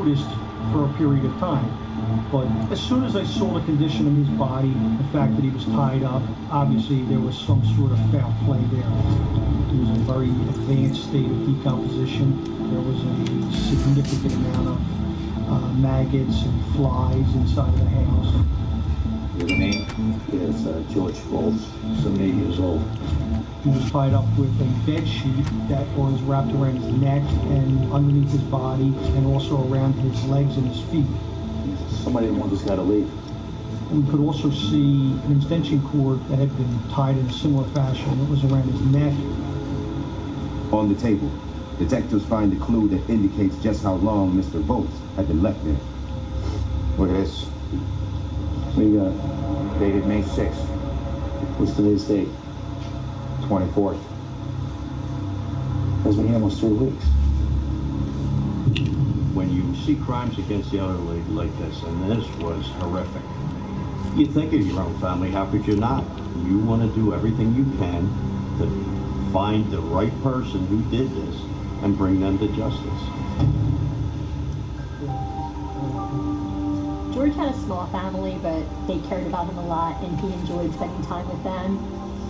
noticed for a period of time. But as soon as I saw the condition of his body, the fact that he was tied up, obviously there was some sort of foul play there. He was in a very advanced state of decomposition. There was a significant amount of maggots and flies inside of the house. Your name is George Bolts, 78 years old. He was tied up with a bed sheet that was wrapped around his neck and underneath his body, and also around his legs and his feet. Somebody didn't want this guy to leave. We could also see an extension cord that had been tied in a similar fashion. It was around his neck. On the table, detectives find a clue that indicates just how long Mr. Bolts had been left there. Look at this. We got dated May 6th. What's today's date? 24th. That's been here almost 3 weeks. When you see crimes against the elderly like this, and this was horrific, you think of your own family. How could you not? You want to do everything you can to find the right person who did this and bring them to justice. George had a small family, but they cared about him a lot, and he enjoyed spending time with them.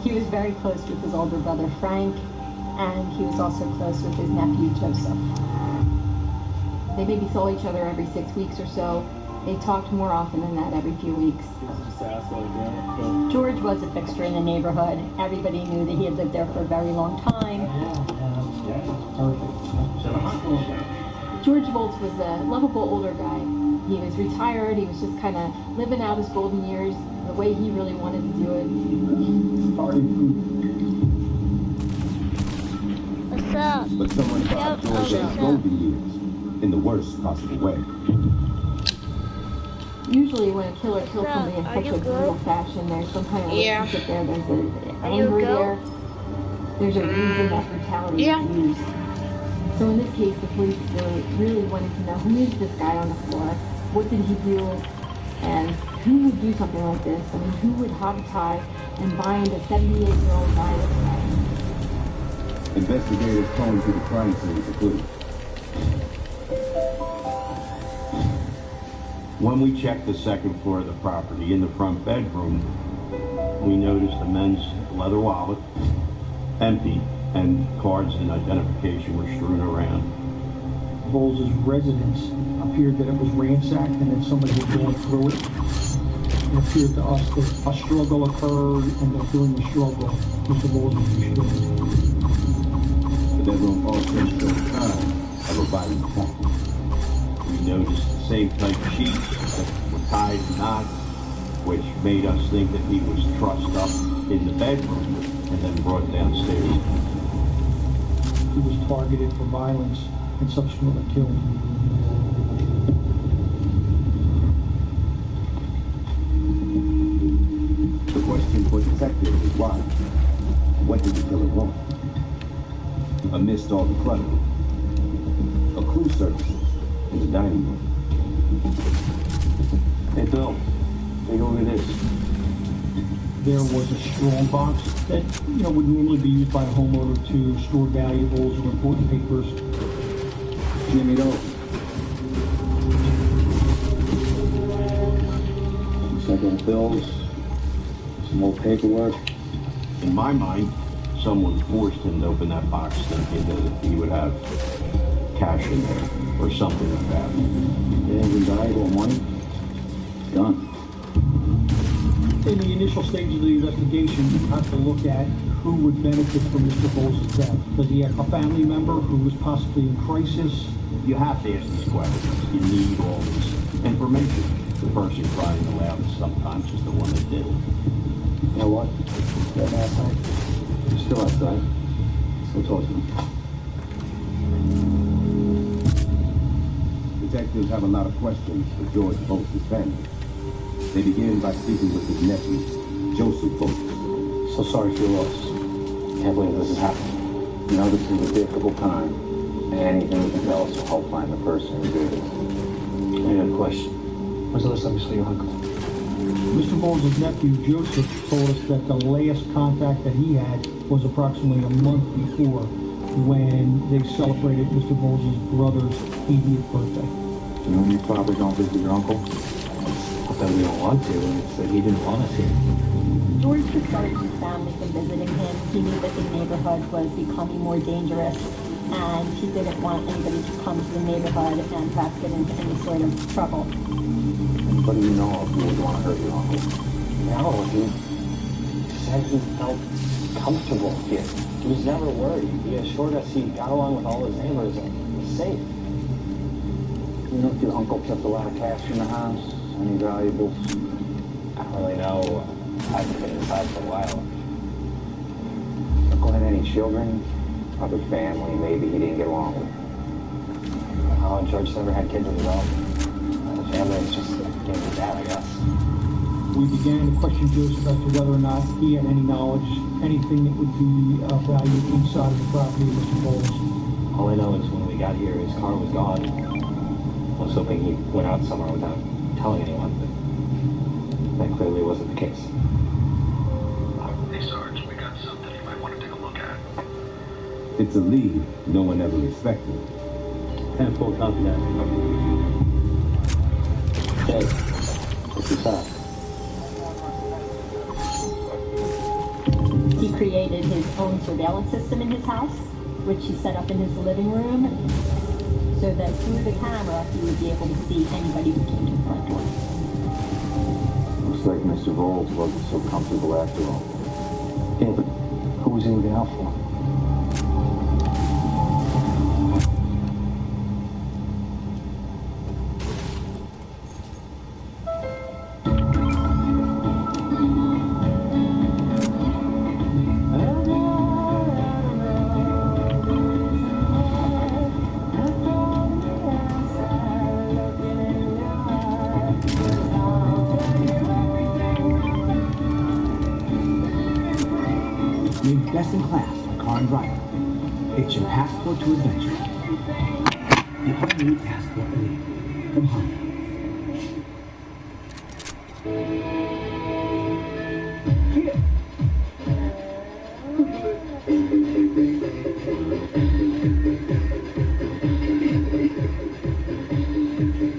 He was very close with his older brother, Frank, and he was also close with his nephew, Joseph. They maybe saw each other every 6 weeks or so. They talked more often than that, every few weeks. George was a fixture in the neighborhood. Everybody knew that he had lived there for a very long time. George Bolts was a lovable older guy. He was retired. He was just kind of living out his golden years the way he really wanted to do it. What's up? But someone found George's golden years in the worst possible way. Usually when a killer kills somebody in such a brutal fashion, there's some kind of relationship there. There's an anger there. There's a reason that brutality is used. So in this case, the police really wanted to know, who is this guy on the floor? What did he do? And who would do something like this? I mean, who would hog-tie and bind a 78-year-old guy like that? Investigators combed through the crime scene for clues. When we checked the second floor of the property, in the front bedroom, we noticed the men's leather wallet, empty, and cards and identification were strewn around. Bolts' residence appeared that it was ransacked and that somebody had gone through it. It appeared to us that a struggle occurred, and that during the struggle, Mr. Bolts was destroyed. The bedroom also showed signs of a violent attack. We noticed the same type of sheets that were tied in knots, which made us think that he was trussed up in the bedroom and then brought downstairs. He was targeted for violence and subsequently killed. The question for detectives is why? What did the killer want? Amidst all the clutter, a clue surfaces in the dining room. Hey Bill, take a look at this. There was a strong box that would normally be used by a homeowner to store valuables or important papers. Jimmy, though. Several bills, some old paperwork. In my mind, someone forced him to open that box thinking that he would have cash in there or something like that. They haven't valuable money. It's gone. In the initial stages of the investigation, you have to look at who would benefit from Mr. Bolts' death. Does he have a family member who was possibly in crisis? You have to ask these questions. You need all this information. The person crying aloud is sometimes just the one that did it. You know what? That outside. You're still outside. Still talk to him. Detectives have a lot of questions for George Bolts' family. They begin by speaking with his nephew, Joseph Bolts. So sorry for your loss. Can't believe this has happened. You know, this is a difficult time. And anything you can tell us will help find the person who did it. I got a question. When's the last time you saw your uncle? Mr. Bolts' nephew, Joseph, told us that the last contact that he had was approximately a month before, when they celebrated Mr. Bolts' brother's 80th birthday. You and your father don't visit your uncle? Not that we don't want to, it's that he didn't want us here. George discouraged his family from visiting him. He knew that the neighborhood was becoming more dangerous, and he didn't want anybody to come to the neighborhood and perhaps get into any sort of trouble. What do you know of who would want to hurt your uncle? No, he said he felt comfortable here. He was never worried. He assured us he got along with all his neighbors and was safe. You know if your uncle kept a lot of cash in the house? Any valuables? I don't really know. I haven't been inside for a while. Uncle had any children? Other family maybe he didn't get along with? Oh, George never had kids of his own. The family is just his dad, I guess. We began to question Joseph as to whether or not he had any knowledge, anything that would be of value inside of the property of Mr. Bowles. All I know is when we got here, his car was gone. I was hoping he went out somewhere without telling anyone, but that clearly wasn't the case. Hey, Sarge, we got something you might want to take a look at. It's a lead no one ever expected. 10-4 copy that. Hey, what's this up? He created his own surveillance system in his house, which he set up in his living room, so that through the camera he would be able to see anybody who came to the front door. Looks like Mr. Bowles wasn't so comfortable after all. Yeah, but who was he looking out for? Named best in class for car and driver. It's your passport to adventure. The all-new Passport Elite from Honda.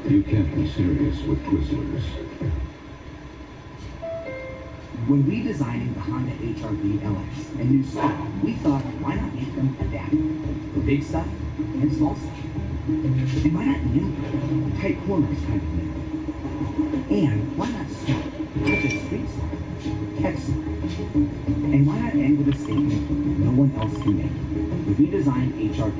You can't be serious with Twizzlers. When redesigning the Honda HR-V LX and new style, we thought, why not make them adaptable for big stuff and small stuff? And why not nimble, tight corners kind of nimble? And why not smart, such as street smart, tech smart? And why not end with a statement no one else can make? The redesigned HR-V.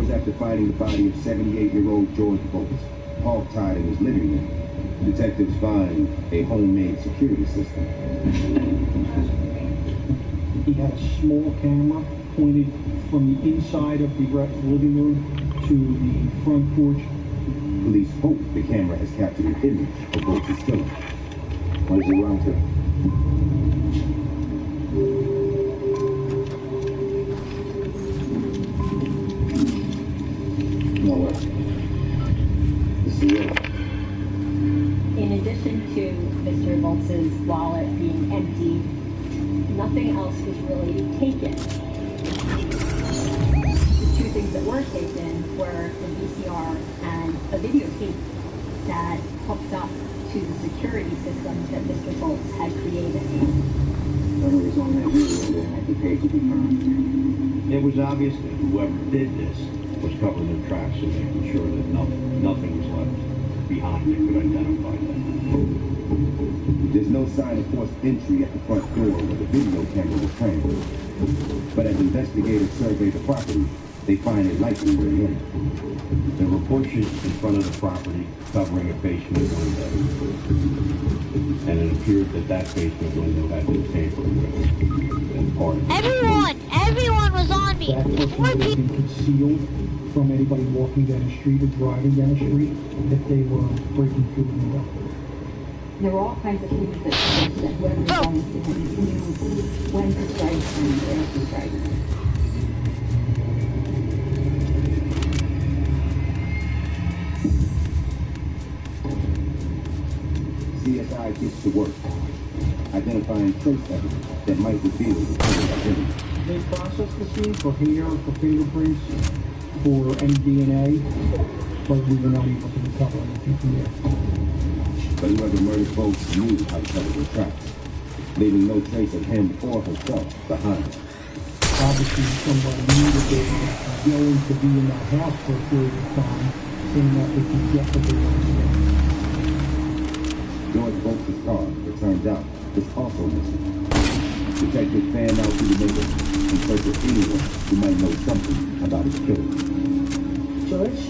After finding the body of 78-year-old George Bowles, hog-tied in his living room, detectives find a homemade security system. He had a small camera pointed from the inside of the living room to the front porch. Police hope the camera has captured an image of Bowles' killer. What does he run to? Nowhere. This is it. In addition to Mr. Volz's wallet being empty, nothing else was really taken. The two things that were taken were the VCR and a videotape that hooked up to the security system that Mr. Volz had created. Whatever's on that video didn't have the page to be found. It was obvious that whoever did this was covering their tracks and making sure that nothing was left behind that could identify them. There's no sign of forced entry at the front door where the video camera was trained. But as investigators survey the property, they find it likely we're in. There were bushes in front of the property covering a basement window. And it appeared that that basement window had been tampered with. And part of Everyone was on me. That person would have been concealed from anybody walking down the street or driving down the street if they were breaking through the window. There were all kinds of things that suggested that whoever was going to him knew when to strike and where to strike. package to work, identifying trace evidence that might reveal the killer's identity. They processed the scene for hair, for fingerprints, for any DNA, but we were not able to recover anything from there. But whoever murdered folks knew how to cover their tracks, leaving no trace of him or herself behind. Obviously, somebody knew that they were going to be in that house for a period of time, saying that they could get what they wanted. George Volk's car, it turns out, is also missing. Detectives fanned out through the neighborhood in search of anyone who might know something about his killer. George?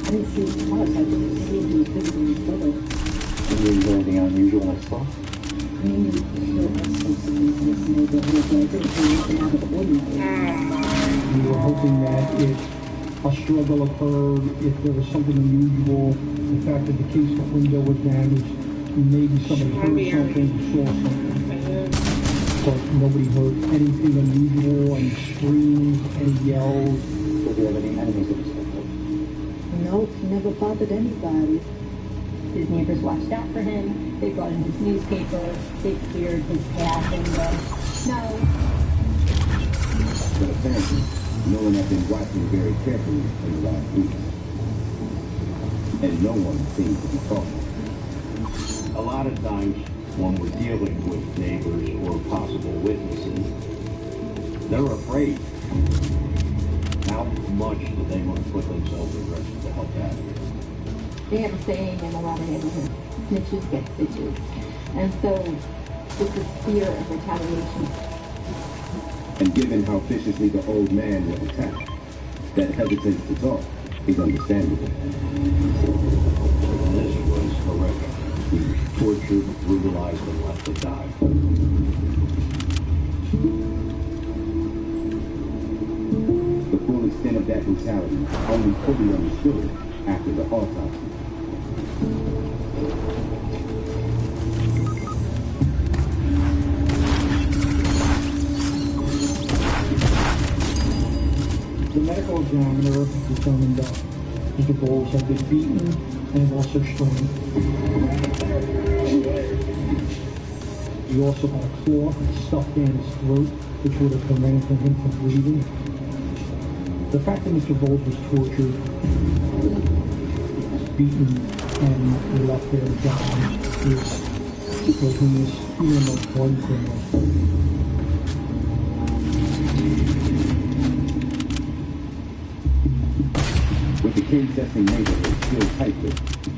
I didn't see his cars. I didn't see him visiting his brother. Was there anything unusual I saw? Maybe he killed us in this neighborhood, but I didn't see anything out of the ordinary. We were hoping that if a struggle occurred, if there was something unusual, the fact that the casement window was damaged, maybe somebody heard something, saw something. But nobody heard anything unusual, any screams, any yells. Did you have any enemies of this victim? Nope, he never bothered anybody. His neighbors watched out for him. They brought him his newspaper. They cleared his path in the snow. But apparently, no one had been watching very carefully in the last weeks. And no one seemed to be talking. A lot of times, when we're dealing with neighbors or possible witnesses, they're afraid. How much do they want to put themselves at risk to help out? They have a saying in a lot of neighborhoods, snitches get stitches. And so it's this fear of retaliation. And given how viciously the old man was attacked, that hesitance to talk is understandable. This was horrific. He was tortured, brutalized, and left to die. The full extent of that brutality only fully understood after the autopsy. The medical examiner determined that Mr. Bowles had been beaten and also strangled. He also had a claw stuffed down his throat, which would have prevented him from breathing. The fact that Mr. Bowles was tortured, beaten, and left there to die is heinous, even the most bloody criminal. With the case-testing neighborhood still tighter,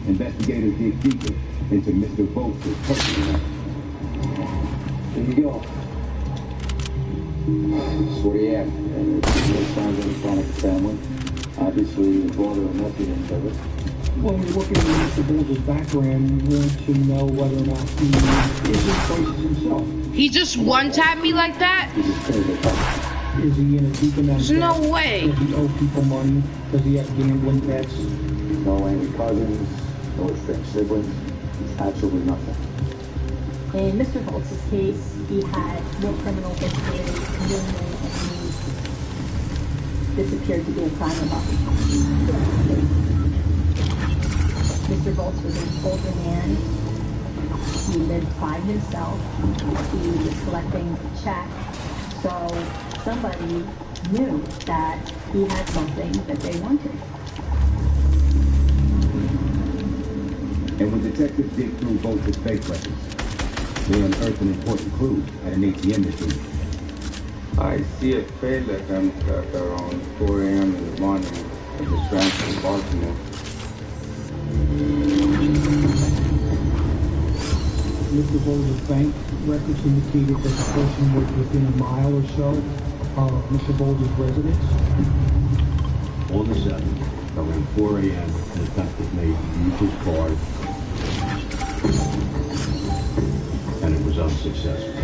investigators dig deeper into Mr. Volk's personal life. There you go. That's what he had. No signs of any chronic family. Obviously, the brother and nephew didn't have it. When we look at Mr. Bowles' background, we want to know whether or not he is in crisis himself. He just one-tapped me like that? He just cleared it up. Is he in a deep amount of There's no debt? way. Does he owe people money? Does he have gambling debts? No angry cousins, no estranged siblings. Absolutely nothing. In Mr. Volz's case, he had no criminal history, no enemies. This appeared to be a crime of opportunity. Mr. Volz was an older man. He lived by himself. He was collecting checks. So somebody knew that he had something that they wanted. And when detectives dig through Volk's fake records, they unearth an important clue at an ATM machine. I see a trailer comes back around 4 a.m. in the morning at the Strand in Baltimore. Mr. Bowles' bank records indicated that the person was within a mile or so of Mr. Bowles' residence. On the 7th, around 4 a.m., the detective made use his card, and it was unsuccessful.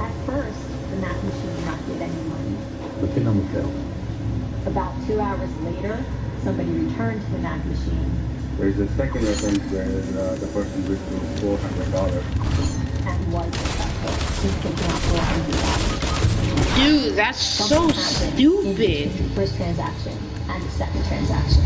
At first, the math machine did not get any money. But the number fell. About 2 hours later, somebody returned to the math machine There's a second reference where the person withdrew $400. and was successful in taking out $400. Dude, that's so Something happened in stupid. the first transaction and the second transaction.